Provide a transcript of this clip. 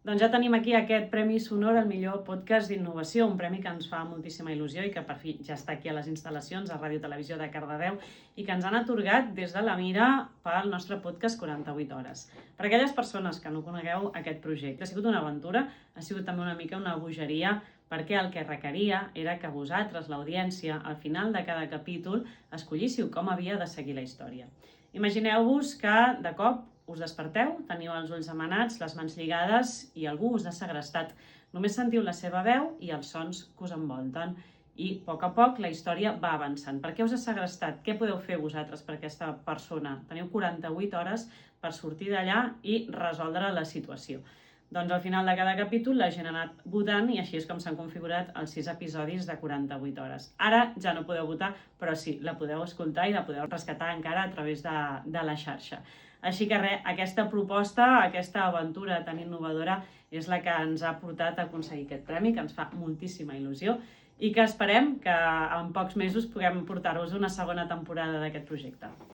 Doncs ja tenim aquí aquest Premi Sonor al millor podcast d'innovació, un premi que ens fa moltíssima il·lusió i que per fi ja està aquí a les instal·lacions a Ràdio Televisió de Cardedeu i que ens han atorgat des de la Mira pel nostre podcast 48 hores. Per aquelles persones que no conegueu aquest projecte, ha sigut una aventura, ha sigut també una mica una bogeria, perquè el que requeria era que vosaltres, l'audiència, al final de cada capítol, escollíssiu com havia de seguir la història. Imagineu-vos que de cop us desperteu, teniu els ulls amanats, les mans lligades i algú us ha segrestat. Només sentiu la seva veu i els sons que us envolten. I a poc la història va avançant. Per què us ha segrestat? Què podeu fer vosaltres per aquesta persona? Teniu 48 hores per sortir d'allà i resoldre la situació. Doncs al final de cada capítol la gent ha anat votant i així és com s'han configurat els 6 episodis de 48 hores. Ara ja no podeu votar, però sí, la podeu escoltar i la podeu rescatar encara a través de la xarxa. Així que res, aquesta proposta, aquesta aventura tan innovadora és la que ens ha portat a aconseguir aquest premi, que ens fa moltíssima il·lusió i que esperem que en pocs mesos puguem portar-vos una segona temporada d'aquest projecte.